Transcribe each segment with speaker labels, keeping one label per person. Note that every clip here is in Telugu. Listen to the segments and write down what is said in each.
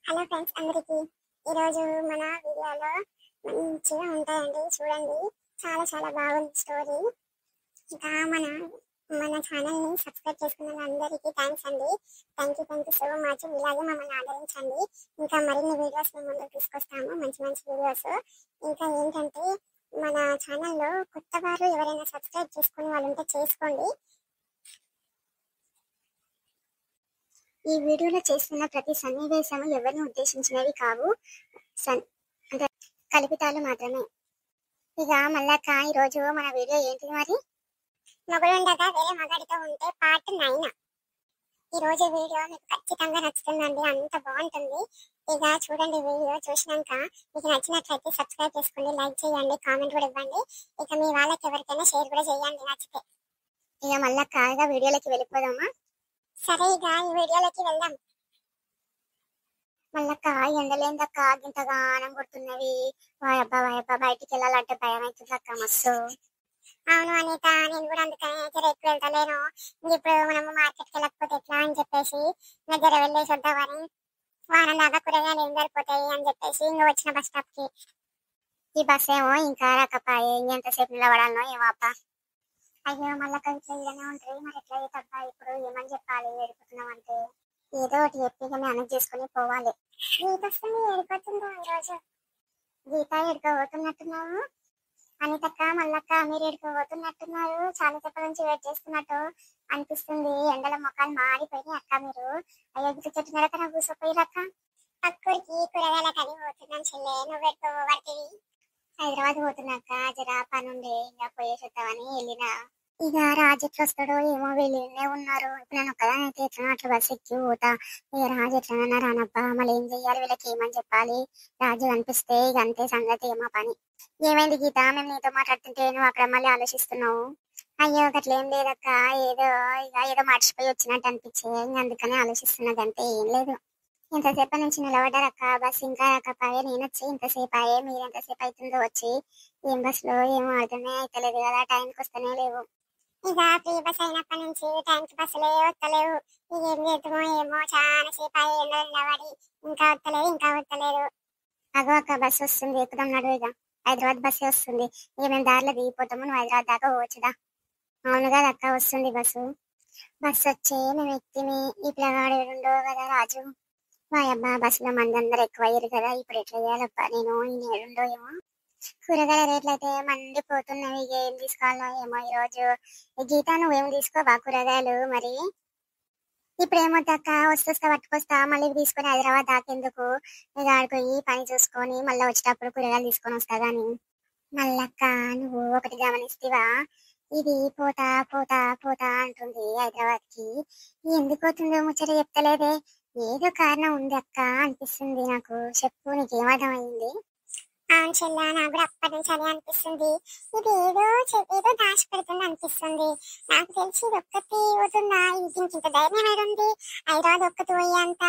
Speaker 1: హలో ఫ్రెండ్స్ అందరికి ఈరోజు మన వీడియోలో మంచిగా ఉంటాయండి. చూడండి, చాలా చాలా బాగుంది స్టోరీ. ఇంకా మన ఛానల్ని సబ్స్క్రైబ్ చేసుకున్న అందరికీ థ్యాంక్స్ అండి. Thank you so much. ఇలాగే మమ్మల్ని ఆదరించండి. ఇంకా మరిన్ని వీడియోస్ మేము ముందుకు తీసుకొస్తాము, మంచి మంచి వీడియోస్. ఇంకా ఏంటంటే మన ఛానల్లో కొత్త వారు ఎవరైనా సబ్స్క్రైబ్ చేసుకునే వాళ్ళు ఉంటే చేసుకోండి. ఈ వీడియోలో చేస్తున్న ప్రతి సన్నివేశము ఎవరిని ఉద్దేశించినవి కావు, అంటే కల్పితాలు మాత్రమే. ఇక మళ్ళాక ఈరోజు మన వీడియో ఏంటిది మరి? మగుడుండగా వేరే మగాడితో ఉంటే పార్ట్ 9. ఈ రోజు వీడియో మీకు ఖచ్చితంగా నచ్చుతుందండి, అంత బాగుంటుంది. ఇక చూడండి, వీడియో చూసినాక మీకు నచ్చినట్లయితే సబ్స్క్రైబ్ చేసుకోండి, లైక్ చేయండి, కామెంట్ కూడా ఇవ్వండి. ఇక మీ వాళ్ళకి ఎవరికైనా షేర్ కూడా చేయండి నచ్చితే. ఇక మళ్ళా వీడియోలోకి వెళ్ళిపోదామా? సరే, ఇక ఈ వీడియోలోకి వెళ్దాం. మళ్ళక్క ఎండలేందక్క, గింతగానం కొడుతున్నవి. వాయబ్బా బయటికి వెళ్ళాలంటే భయం అవుతుంది అక్క మస్తు. అవును అనిత, నేను కూడా అందుకనే జర ఎక్కువ వెళ్తలేను. ఇప్పుడు మనము మార్కెట్కి వెళ్ళకపోతే ఎట్లా అని చెప్పేసి ఇంకా జర వెళ్ళేసి వద్దామని. వారం దాకా కూరగాయలు ఏం సరిపోతాయి అని చెప్పేసి ఇంకా వచ్చిన బస్ స్టాప్ కి. ఈ బస్ ఏమో ఇంకా రాకపాయే, ఎంతసేపు నిలబడాలనో ఏమో అప్ప. అయ్యో మళ్ళక్క ఇట్లా ఇలానే ఉంటుంది, మరి ఎట్లా తప్ప ఇప్పుడు ఏమని చెప్పాలి? ఏడిపోతున్నాం అంటే ఏదో ఒకటి చెప్పి మేనేజ్ చేసుకుని పోవాలి. గీత వస్తుంది, ఏడిపోతుందో ఈరోజు. గీత ఏడుకోబోతున్నట్టున్నావు అనితక్క, మల్లక్క మీరు ఏడుకోబోతున్నట్టున్నారు. చాలా సేపటి నుంచి వెయిట్ చేస్తున్నట్టు అనిపిస్తుంది. ఎండల మొక్కలు మాడిపోయి అక్క మీరు. అయ్యో గిట్ల చెట్టు మీద కన్నా కూర్చోపోయిరక్క. పక్కూరికి కూరగాయల కని పోతున్నాను చెల్లె, నువ్వు పెట్టుకోబడుతుంది. హైదరాబాద్ పోతున్నాక జర పనుండే ఇంకా పోయేసేద్దామని వెళ్ళినా. ఇక రాజు ఎట్లా వస్తాడో ఏమో, వెళ్ళినే ఉన్నారు. ఇప్పుడు నేను ఒక్కదాని అయితే ఎట్లా అట్లా బస్సు ఎక్కి పోతా. ఇక రాజు ఎట్లనన్నా రానబ్బా, మళ్ళీ ఏం చెయ్యాలి? వీళ్ళకి ఏమని చెప్పాలి? రాజు కనిపిస్తే ఇక అంతే సంగతి, ఏమో పని. ఏమైంది గీత, మేము నీతో మాట్లాడుతుంటే నువ్వు అక్కడ మళ్ళీ ఆలోచిస్తున్నావు? అయ్యో అట్లేం లేదక్క, ఏదో మర్చిపోయి వచ్చినట్టు అనిపించే, ఇంక అందుకనే ఆలోచిస్తున్నది అంతే, ఏం లేదు. ఇంతసేపు నుంచి నిలబడ్డారక్క, బస్ ఇంకా రాకపోయే. నేను వచ్చి ఇంతసేపు అయ్యే, మీరు ఎంతసేపు అవుతుందో వచ్చి. ఏం బస్సులో ఏమో అర్థమే అవుతలేదు కదా, టైంకి వస్తూనే లేవు. ఇక ఫ్రీ బస్ అయినప్పటి నుంచి టైంకి బస్సులే వస్తలేవు. ఇక ఏం చేద్దామో ఏమో, చాలా సేపు అయ్యి ఎండలో నిలబడి ఇంకా వస్తలేదు. అగో అక్క బస్సు వస్తుంది, ఎక్కుదాం నడు. ఇక హైదరాబాద్ బస్సు వస్తుంది. ఇక మేము దారిలో దిగిపోతాము, నువ్వు హైదరాబాద్ దాకా పోవచ్చుదా? అవును కదా అక్క, వస్తుంది బస్సు. బస్సు వచ్చే మేము ఎక్కిమి. ఈ పిల్లగాడు ఉండో కదా రాజు. మా అబ్బా బస్సులో మంది అందరు ఎక్కువ అయ్యారు కదా, ఇప్పుడు ఎట్లా చేయాలబ్బా నేను? ఈ నేడుండో ఏమో. కూరగాయల రేట్లు అయితే మండిపోతున్నవి. ఏం తీసుకోవాలో ఏమో ఈరోజు. గీత నువ్వేం తీసుకోవా కూరగాయలు మరి? ఇప్పుడు ఏమొద్దక్క, వస్తా పట్టుకొస్తా, మళ్ళీ తీసుకొని హైదరాబాద్ దాకేందుకు? ఇక ఆడిపోయి పని చూసుకొని మళ్ళీ వచ్చేటప్పుడు కూరగాయలు తీసుకొని వస్తా గాని. మళ్ళక్క నువ్వు ఒకటి గమనిస్తేవా, ఇది పోతా పోతా పోతా అంటుంది హైదరాబాద్ కి. ఎందుకు పోతుందో ముచ్చట చెప్తలేదే. ఏదో కారణం ఉంది అక్క అనిపిస్తుంది నాకు. చెప్పు, నీకేమర్థమైంది? అవును చెల్లా, నాకు కూడా అప్పటి నుంచి అదే అనిపిస్తుంది. ఇది ఏదో దాచి పెడుతుంది అనిపిస్తుంది. నాకు తెలిసి ఇది ఒక్కటి పోతుందా, ఇంత ధైర్యం ఏడుంది? హైదరాబాద్ ఒక్కటి పోయేంత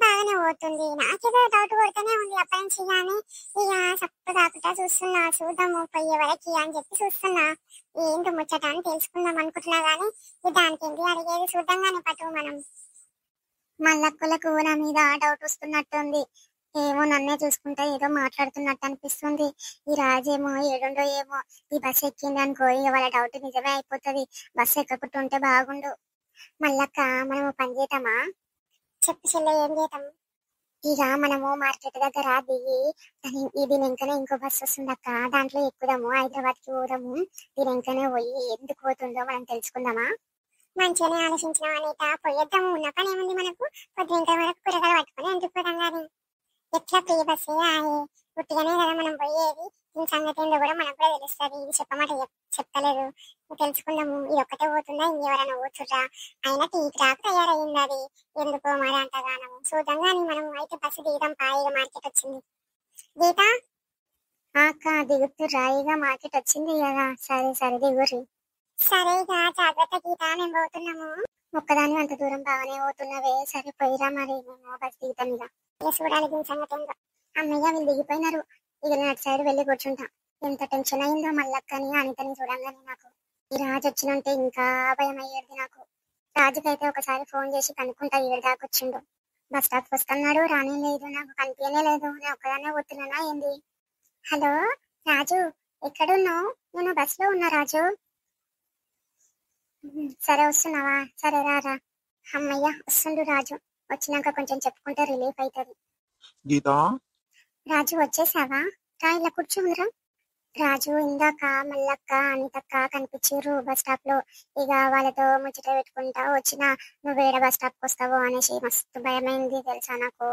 Speaker 1: బాగానే పోతుంది. నాకేదో డౌట్ కొడుతూనే ఉంది అప్పటి నుంచి. కానీ ఇక సప్పు కాకుండా చూద్దాము పోయే వరకు అని చెప్పి చూస్తున్నా. ఏంటో ముచ్చట అని తెలుసుకుందాం అనుకుంటున్నా గానీ దానికి ఏంటి అడిగేది? చూద్దాం పట్టు మనం. మల్లక్కులకు నా మీద డౌట్ వస్తున్నట్టుంది. ఏమో నన్నే చూసుకుంటా ఏదో మాట్లాడుతున్నట్టు అనిపిస్తుంది. ఈ రాజేమో ఏడుండో ఏమో. ఈ బస్సు ఎక్కింది అనుకో, ఇక వాళ్ళ డౌట్ నిజమే అయిపోతుంది. బస్సు ఎక్కకుంటుంటే బాగుండు. మళ్ళక్క మనము పని చేద్దామా? చెప్పు చెల్లె, ఏం చేద్దాం? ఇక మనము మార్కెట్ దగ్గర దిగి దీని వెంకనే ఇంకో బస్సు వస్తుంది అక్క, దాంట్లో ఎక్కుదాము, హైదరాబాద్ కి పోదాము. దీని వెంకనే పోయి ఎందుకు పోతుందో మనం తెలుసుకుందామా? మంచిగానే ఆలోచించిన అనిత, పోయేద్దాము. ఉన్న పని ఏముంది మనకు? పొద్దుంట వరకు కూరగాయలు పట్టుకొని ఎందుకు పోదాం కానీ. ఎట్లా ఫ్రీ బస్సే పుట్టిగానే కదా మనం పోయేది. దీని సంగతి ఏందో కూడా మనకు కూడా తెలుస్తుంది. ఇది చెప్పమాట చెప్తలేదు, తెలుసుకుందాము. ఇది ఒక్కటే పోతుందా, ఇంకెవరైనా పోతుర్రా? అయినా టీకి రాక తయారయ్యింది అది. ఎందుకో మరి అంతగానము చూద్దాం కానీ మనం అయితే బస్సు దిగుదాం. పాయిగా మార్కెట్ వచ్చింది. గీత అక్క దిగుతుర్రా? ఇక మార్కెట్ వచ్చింది కదా, సరే దిగుర్రి. సరే ఇక జాగ్రత్త గీత, మేము పోతున్నాము. ఒక్కదాని అంత దూరం బాగానే పోతున్నావే, సరే పోయిరా మరి. మేము బస్ దిగుతాం ఇక. చూడాలి దీని సంగతి ఏంటో. అమ్మయ్య వీళ్ళు దిగిపోయినారు. ఇక నేను అటు సైడ్ వెళ్ళి కూర్చుంటా. ఎంత టెన్షన్ అయిందో మల్లక్కని అనితని చూడంగానే నాకు. ఈ రాజు వచ్చినంటే ఇంకా భయం అయ్యేది నాకు. రాజుకైతే ఒకసారి ఫోన్ చేసి కనుక్కుంటా ఏడు దాకొచ్చిండు. బస్ స్టాప్ వస్తున్నాడు రానే లేదు, నాకు కనిపించనే లేదు, నేను ఒక్కదాన్నే పోతున్నానా ఏంది? హలో రాజు, ఎక్కడున్నావు? నేను బస్ లో ఉన్నా రాజు. సరే వస్తున్నావా? సరే రారా. అమ్మయ్య వస్తుండు రాజు. వచ్చినాక కొంచెం చెప్పుకుంటే రిలీఫ్ అవుతుంది.
Speaker 2: గీత,
Speaker 1: రాజు వచ్చేసావా? రా ఇలా కూర్చోండిరా. రాజు ఇందాక మల్లక్క అనితక్క కనిపించారు బస్ స్టాప్ లో. ఇక వాళ్ళతో ముచ్చట పెట్టుకుంటా వచ్చిన, నువ్వు వేరే బస్ స్టాప్ కి వస్తావు అనేసి మస్తు భయమైంది తెలుసా నాకు.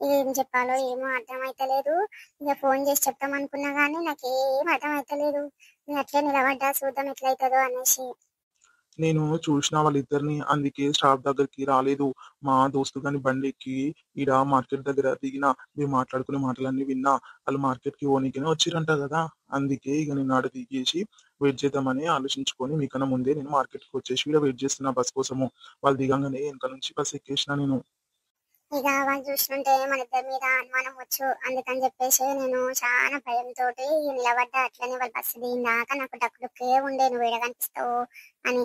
Speaker 1: ఏం చెప్పాలో ఏమో అర్థమైతలేదు. ఇక ఫోన్ చేసి చెప్తాం అనుకున్నా గానీ నాకేం అర్థమైతలేదు. నేను అట్లే నిలబడ్డా చూద్దాం ఎట్లయితుందో అనేసి.
Speaker 2: నేను చూసిన వాళ్ళిద్దరిని, అందుకే స్టాప్ దగ్గరికి రాలేదు. మా దోస్తు గాని బండి ఎక్కి ఈడ మార్కెట్ దగ్గర దిగిన, మీరు మాట్లాడుకునే మాటలన్నీ విన్నా. వాళ్ళు మార్కెట్ కి ఓనికనే వచ్చిరంట కదా. అందుకే ఇక నేను ఆడ దిగేసి వెయిట్ చేద్దామని ఆలోచించుకొని మీకన్నా ముందే నేను మార్కెట్ కి వచ్చేసి ఇక్కడ వెయిట్ చేస్తున్నా బస్ కోసము. వాళ్ళు దిగంగానే వెనక నుంచి బస్ ఎక్కేసిన నేను.
Speaker 1: ఇక వాళ్ళు చూస్తుంటే మన ఇద్దరి మీద అనుమానం వచ్చు, అందుకని చెప్పేసి నేను చాలా భయంతో నిలబడ్డా. అట్లనే వాళ్ళ బస్సు దిగిందాక నాకు డక్కుడుక్కే ఉండే, నువ్వు ఏడ కనిపిస్తావు అని.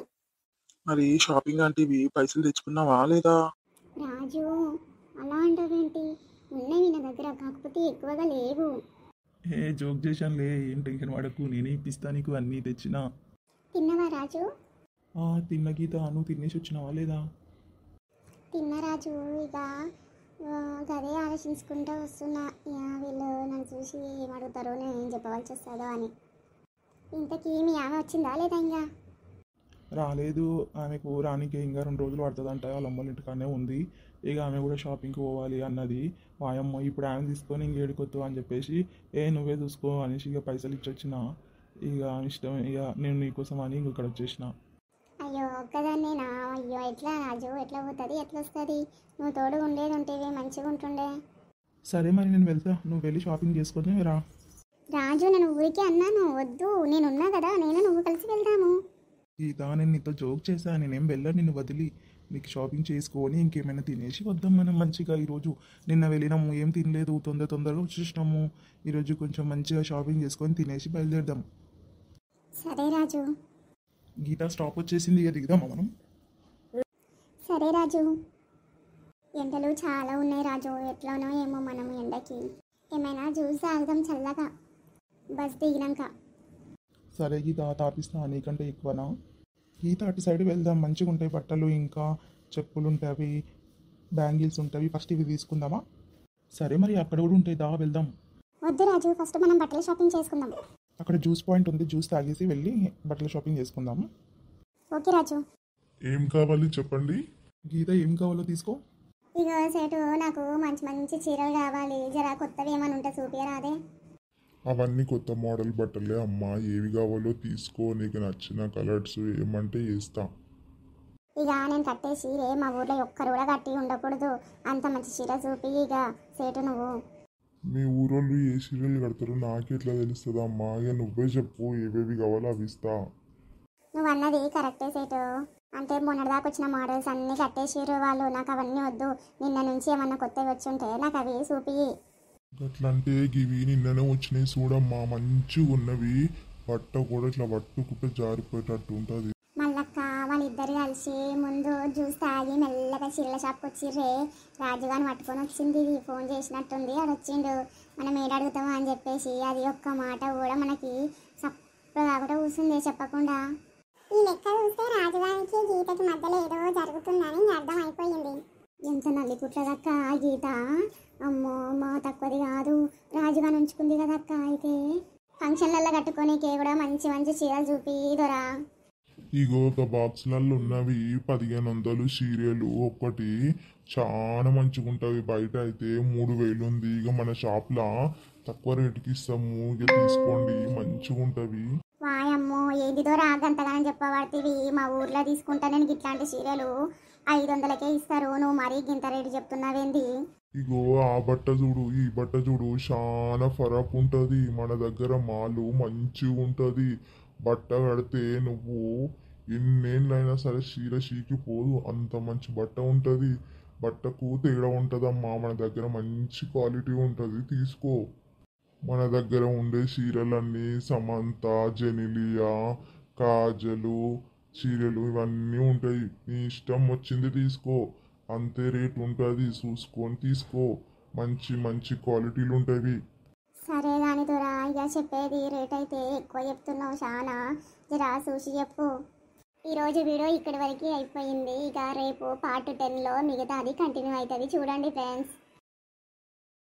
Speaker 2: మరి షాపింగ్ అంటే ఇవి పైసలు తెచ్చుకున్నావా లేదా?
Speaker 1: రాజు అలా అంటావేంటి? ఉన్నాయి నా దగ్గర, కాకపోతే ఎక్కువగా లేవు.
Speaker 2: జోక్ చేశానులే, ఏం టెన్షన్ పడకు, నేనే ఇప్పిస్తా నీకు అన్నీ తెచ్చినా.
Speaker 1: తిన్నవా రాజు?
Speaker 2: తిన్న గీత, నువ్వు తినేసి వచ్చినావా లేదా?
Speaker 1: తిన్న రాజు. ఇక గదే ఆలోచించుకుంటూ వస్తున్నా. ఇక వీళ్ళు నన్ను చూసి ఏం అడుగుతారో, నేను ఏం చెప్పవలసి వస్తుందో అని. ఇంతకీ మీ ఆమె వచ్చిందా లేదా? ఇంకా
Speaker 2: రాలేదు. ఆమెకు రానికి ఇంకా 2 రోజులు పడుతుందంట. వాళ్ళ అమ్మల ఇంటికానే ఉంది. ఇక ఆమె కూడా షాపింగ్కి పోవాలి అన్నది. వాయమ్మ ఇప్పుడు ఆమె తీసుకొని ఇంకేడుకొద్దు అని చెప్పేసి, నువ్వే చూసుకో అనేసి ఇక పైసలు ఇచ్చొచ్చిన. ఇక ఇష్టం, ఇక నేను నీకోసం అని ఇక్కడ వచ్చేసిన.
Speaker 1: అయ్యో ఒక్కదాన్నేనా? అయ్యో ఎట్లా రాజు, ఎట్లా పోతుంది, ఎట్లా వస్తుంది? నువ్వు తోడు ఉండేది ఉంటేవి మంచిగా ఉంటుండే.
Speaker 2: సరే మరి నేను వెళ్తా, నువ్వు వెళ్ళి షాపింగ్ చేసుకొని రా.
Speaker 1: రాజు నేను ఊరికే అన్నాను, వద్దు, నేనున్నా కదా, నేను నువ్వు కలిసి వెళ్దాము.
Speaker 2: గీత, నేను నీతో జోక్ చేశాను, నేనేం వెళ్ళను నిన్ను వదిలి. నీకు షాపింగ్ చేసుకొని ఇంకేమైనా తినేసి వద్దాం మనం మంచిగా. ఈరోజు నిన్న వెళ్ళినాము, ఏం తినలేదు, తొందరగా వచ్చేసినాము. ఈరోజు కొంచెం మంచిగా షాపింగ్ చేసుకొని తినేసి బయలుదేరదాం.
Speaker 1: సరే రాజు.
Speaker 2: గీత స్టాప్ వచ్చేసింది, ఇక దిగుదామా మనం?
Speaker 1: సరే రాజు. ఎండలు చాలా ఉన్నాయి రాజు, ఎట్లానో ఏమో మనం ఎండకి. ఏమైనా జ్యూస్ తాగుదాం చల్లగా బస్ దిగినాక.
Speaker 2: సరే గీత, తాపిస్తా, నీకంటే ఎక్కువనా? గీత అటు సైడ్ వెళ్దాం, మంచిగా ఉంటాయి బట్టలు, ఇంకా చెప్పులు ఉంటాయి, అవి బ్యాంగిల్స్ ఉంటాయి. ఫస్ట్ ఇవి తీసుకుందామా? సరే మరి అక్కడ కూడా ఉంటాయి, దా వెళ్దాం.
Speaker 1: వద్దు రాజు, ఫస్ట్ మనం బట్టల షాపింగ్ చేసుకుందాం.
Speaker 2: అక్కడ జ్యూస్ పాయింట్ ఉంది, జ్యూస్ తాగేసి వెళ్ళి బట్టల షాపింగ్ చేసుకుందాము.
Speaker 1: ఓకే రాజు.
Speaker 3: ఏం కావాలి చెప్పండి.
Speaker 2: గీత, ఏం కావాలో తీసుకో.
Speaker 1: ఇక సేటు నాకు మంచి మంచి చీరలు కావాలి, జరా కొత్తవి ఏమైనా ఉంటే చూపియరాదే?
Speaker 3: అవన్నీ కొత్త మోడల్ బట్టలే అమ్మా, ఏవి కావాలో తీసుకో, నీకు నచ్చిన కలర్స్ ఏమంటే ఇస్తా.
Speaker 1: ఇక నేను కట్టే చీరే మా ఊర్లో ఒక్కరు కూడా కట్టి ఉండకూడదు, అంత మంచి చీర చూపి ఇక సేటు నువ్వు.
Speaker 3: మీ ఊరోళ్ళు ఏ చీరలు కడతారో నాకు ఎట్లా తెలుస్తుంది అమ్మా, ఇక నువ్వే చెప్పు ఏవేవి కావాలో అవి ఇస్తా.
Speaker 1: నువ్వు అన్నది కరెక్టే సేటు, అంటే మొన్నటిదాకా వచ్చిన మోడల్స్ అన్నీ కట్టేసారు వాళ్ళు, నాకు అవన్నీ వద్దు. నిన్న నుంచి ఏమన్నా కొత్తవి వచ్చి ఉంటే నాకు అవి చూపి.
Speaker 3: అట్లంటే ఇవి నిన్ననే వచ్చినాయి చూడమ్మా, మంచిగా ఉన్నవి. బట్ట కూడా ఇట్లా పట్టుకుంటే జారిపోయేటట్టు ఉంటుంది.
Speaker 1: మళ్ళక్క వాళ్ళిద్దరు కలిసి ముందు జ్యూస్ తాగి మెల్లగా చీరల షాప్కి వచ్చిర్రే. రాజుగాని పట్టుకొని వచ్చింది, ఫోన్ చేసినట్టుంది, అది వచ్చిండు. మనం ఏడు అడుగుతామా అని చెప్పేసి అది ఒక్క మాట కూడా మనకి సప్పగా కూడా కూర్చుంది చెప్పకుండా. ఈ లెక్క చూస్తే రాజుగారికి గీతకి మధ్యలో ఏదో జరుగుతుందని అర్థం అయిపోయింది. ఎంత నల్లిపుట్లదక్క ఆ గీత, అమ్మో మా తక్కువది కాదు. రాజుగాని ఉంచుకుంది కదక్క, అయితే ఫంక్షన్లలో కట్టుకోనికే కూడా మంచి మంచి చీరలు చూపి దొరా.
Speaker 3: ఇగో ఒక బాక్స్లలో ఉన్నవి 1500 చీరలు ఒక్కటి, చాలా మంచిగా ఉంటుంది. బయట అయితే 3000 ఉంది, ఇక మన షాప్లో తక్కువ రేటుకి ఇస్తాము, ఇక తీసుకోండి మంచిగా ఉంటుంది.
Speaker 1: వాయమ్మో ఏంటిదో రాగంతగానే చెప్పబడుతుంది. మా ఊర్లో తీసుకుంటా నేను ఇట్లాంటి చీరలు 500కే ఇస్తారు, నువ్వు మరీ గింత రేటు చెప్తున్నావేంది?
Speaker 3: ఇగో ఆ బట్ట చూడు, ఈ బట్ట చూడు, చాలా ఫరక్ ఉంటుంది. మన దగ్గర మాలు మంచిగా ఉంటుంది. బట్ట కడితే నువ్వు ఎన్నేళ్ళైనా సరే చీర చీకిపోదు, అంత మంచి బట్ట ఉంటుంది. బట్టకు తేడా ఉంటుందమ్మా, మన దగ్గర మంచి క్వాలిటీ ఉంటుంది, తీసుకో. మన దగ్గర ఉండే చీరలన్నీ సమంత, జెనిలియా, కాజలు చీరలు ఇవన్నీ ఉంటాయి. నీ ఇష్టం వచ్చింది తీసుకో. అంతే రేట్ ఉంటుంది, చూసుకొని తీసుకో. మంచి మంచి క్వాలిటీలు ఉంటాయి.
Speaker 1: సరే కానీ దొరా ఇక చెప్పేది రేట్ అయితే ఎక్కువ చెప్తున్నావు చాలా, జరా చూసి చెప్పు. ఈరోజు వీడియో ఇక్కడి వరకు అయిపోయింది. ఇక రేపు పార్ట్ 10లో మిగతాది కంటిన్యూ అవుతుంది చూడండి ఫ్రెండ్స్.